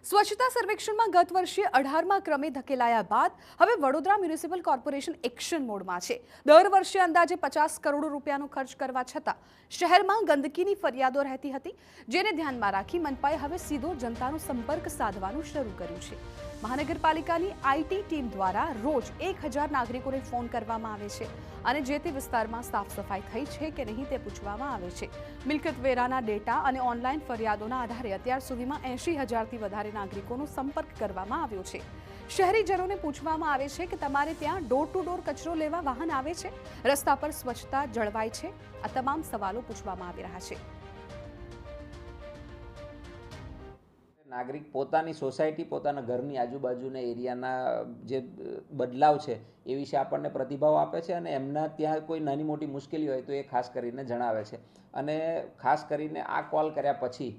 સ્વચ્છતા સર્વેક્ષણમાં ગત વર્ષે 18મા ક્રમે ધકેલાયા બાદ હવે વડોદરા મ્યુનિસિપલ કોર્પોરેશન એક્શન મોડમાં છે। દર વર્ષે અંદાજે 50 કરોડ રૂપિયાનો ખર્ચ કરવા છતાં શહેરમાં ગંદકીની ફરિયાદો રહેતી હતી, જેને ધ્યાનમાં રાખી મનપાએ હવે સીધો જનતાનો સંપર્ક સાધવાનું શરૂ કર્યું છે। મહાનગરપાલિકાની આઈટી ટીમ દ્વારા રોજ 1000 નાગરિકોને ફોન કરવામાં આવે છે અને જે તે વિસ્તારમાં સાફ સફાઈ થઈ છે કે નહીં તે પૂછવામાં આવે છે। મિલકત વેરાના ડેટા અને ઓનલાઈન ફરિયાદોના આધારે અત્યાર સુધીમાં 80,000થી વધારે નાગરિકોનો સંપર્ક કરવામાં આવ્યો છે। શહેરીજનોને પૂછવામાં આવે છે કે તમારે ત્યાં ડોર ટુ ડોર કચરો લેવા વાહન આવે છે, રસ્તા પર સ્વચ્છતા જળવાય છે। આ તમામ સવાલો પૂછવામાં આવી રહ્યા છે। નાગરિક પોતાની સોસાયટી, પોતાના ઘરની આજુબાજુના એરિયાના જે બદલાવ છે એ વિશે આપણને પ્રતિભાવ આપે છે અને એમના ત્યાં કોઈ નાની મોટી મુશ્કેલી હોય તો એ ખાસ કરીને જણાવે છે। અને ખાસ કરીને આ કોલ કર્યા પછી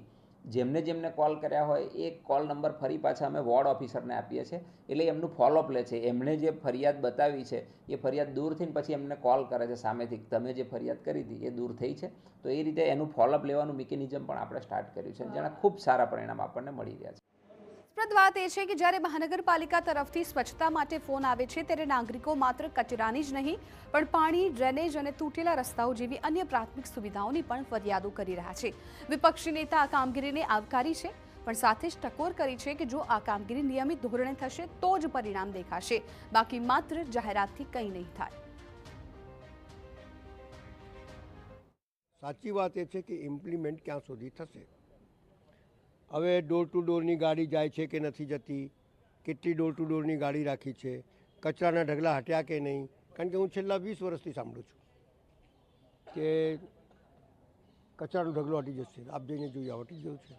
જેમને કોલ કર્યા હોય એ કોલ નંબર ફરી પાછા અમે વોર્ડ ઓફિસરને આપીએ છીએ, એટલે એમનું ફોલોઅપ લે છે। એમણે જે ફરિયાદ બતાવી છે એ ફરિયાદ દૂર થઈને પછી એમને કોલ કરે છે સામેથી, તમે જે ફરિયાદ કરી હતી એ દૂર થઈ છે, તો એ રીતે એનું ફોલોઅપ લેવાનું મિકેનિઝમ પણ આપણે સ્ટાર્ટ કર્યું છે, જેના ખૂબ સારા પરિણામ આપણને મળી રહ્યા છે। રસપ્રદ વાત એ છે કે જ્યારે મહાનગરપાલિકા તરફથી સ્વચ્છતા માટે ફોન આવે છે ત્યારે નાગરિકો માત્ર કચરાની જ નહીં પણ પાણી, ડ્રેનેજ અને તૂટેલા રસ્તાઓ જેવી અન્ય પ્રાથમિક સુવિધાઓની પણ ફરિયાદો કરી રહ્યા છે। વિપક્ષી નેતા આ કામગીરીને આવકારી છે, પણ સાથે જ ટકોર કરી છે કે જો આ કામગીરી નિયમિત ધોરણે થશે તો જ પરિણામ દેખાશે, બાકી માત્ર જાહેરાતથી કંઈ નહીં થાય। સાચી વાત એ છે કે ઇમ્પ્લિમેન્ટ ક્યાં સુધી થશે। હવે ડોર ટુ ડોરની ગાડી જાય છે કે નથી જતી, કેટલી ડોર ટુ ડોરની ગાડી રાખી છે, કચરાના ઢગલા હટ્યા કે નહીં, કારણ કે હું છેલ્લા 20 વર્ષથી સાંભળું છું કે કચરાનો ઢગલો હટી જશે, આપ જઈને જોઈએ હટી ગયો છે,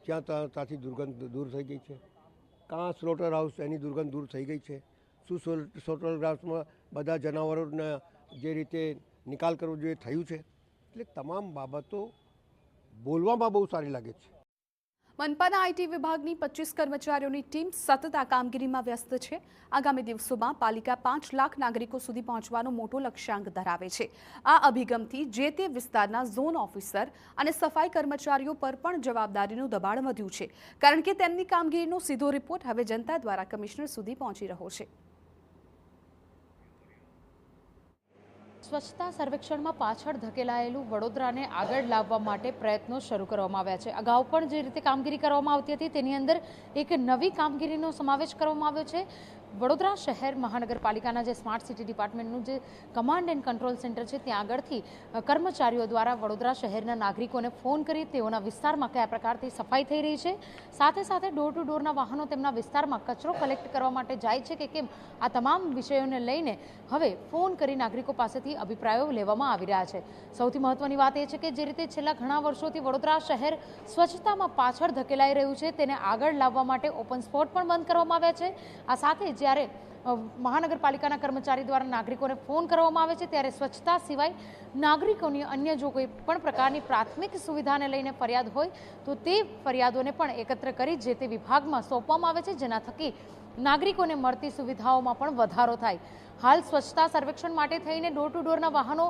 જ્યાં ત્યાંથી દુર્ગંધ દૂર થઈ ગઈ છે, કાં સ્લોટર હાઉસ એની દુર્ગંધ દૂર થઈ ગઈ છે, શું સ્લોટર હાઉસમાં બધા જનાવરોના જે રીતે નિકાલ કરવો જોઈએ થયું છે, એટલે તમામ બાબતો બોલવામાં બહુ સારી લાગે છે। મનપાના આઈટી વિભાગની 25 કર્મચારીઓની ટીમ સતત આ કામગીરીમાં વ્યસ્ત છે। આગામી દિવસોમાં પાલિકા 5 લાખ નાગરિકો સુધી પહોંચવાનો મોટો લક્ષ્યાંક ધરાવે છે। આ અભિગમથી જે તે વિસ્તારના ઝોન ઓફિસર અને સફાઈ કર્મચારીઓ પર પણ જવાબદારીનું દબાણ વધ્યું છે, કારણ કે તેમની કામગીરીનો સીધો રિપોર્ટ હવે જનતા દ્વારા કમિશનર સુધી પહોંચી રહ્યો છે। સ્વચ્છતા સર્વેક્ષણમાં પાછળ ધકેલાયેલું વડોદરાને આગળ લાવવા માટે પ્રયત્નો શરૂ કરવામાં આવ્યા છે। અગાઉ પણ જે રીતે કામગીરી કરવામાં આવતી હતી તેની અંદર એક નવી કામગીરીનો સમાવેશ કરવામાં આવ્યો છે। વડોદરા શહેર મહાનગરપાલિકાના જે સ્માર્ટ સિટી ડિપાર્ટમેન્ટનું જે કમાન્ડ એન્ડ કંટ્રોલ સેન્ટર છે ત્યાં આગળથી કર્મચારીઓ દ્વારા વડોદરા શહેરના નાગરિકોને ફોન કરી તેઓના વિસ્તારમાં કયા પ્રકારથી સફાઈ થઈ રહી છે, સાથે સાથે ડોર ટુ ડોરના વાહનો તેમના વિસ્તારમાં કચરો કલેક્ટ કરવા માટે જાય છે કે કેમ, આ તમામ વિષયોને લઈને હવે ફોન કરી નાગરિકો પાસેથી અભિપ્રાયો લેવામાં આવી રહ્યા છે। સૌથી મહત્વની વાત એ છે કે જે રીતે છેલ્લા ઘણા વર્ષોથી વડોદરા શહેર સ્વચ્છતામાં પાછળ ધકેલાઈ રહ્યું છે તેને આગળ લાવવા માટે ઓપન સ્પોટ પણ બંધ કરવામાં આવ્યા છે। આ સાથે જ્યારે મહાનગરપાલિકાના કર્મચારી દ્વારા નાગરિકોને ફોન કરવામાં આવે છે ત્યારે સ્વચ્છતા સિવાય નાગરિકોની અન્ય જો કોઈ પણ પ્રકારની પ્રાથમિક સુવિધાને લઈને ફરિયાદ હોય તો તે ફરિયાદોને પણ એકત્ર કરી જે તે વિભાગમાં સોંપવામાં આવે છે, જેના થકી નાગરિકોને મળતી સુવિધાઓમાં પણ વધારો થાય। હાલ સ્વચ્છતા સર્વેક્ષણ માટે થઈને ડોર ટુ ડોરના વાહનો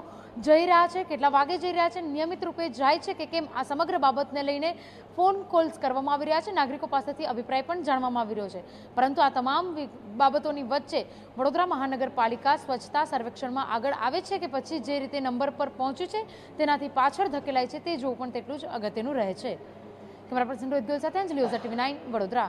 જઈ રહ્યા છે, કેટલા વાગે જઈ રહ્યા છે, નિયમિત રૂપે જાય છે કે કેમ, આ સમગ્ર બાબતને લઈને ફોન કોલ્સ કરવામાં આવી રહ્યા છે, નાગરિકો પાસેથી અભિપ્રાય પણ જાણવામાં આવી રહ્યો છે। પરંતુ આ તમામ બાબતોની વચ્ચે વડોદરા મહાનગરપાલિકા સ્વચ્છતા સર્વેક્ષણમાં આગળ આવે છે કે પછી જે રીતે નંબર પર પહોંચ્યું છે તેનાથી પાછળ ધકેલાય છે તે જોવું પણ તેટલું જ અગત્યનું રહે છે। કેમેરા પર્સન રોહિત ગોયલ સાથે અંજલિ ઓઝા, TV9 વડોદરા।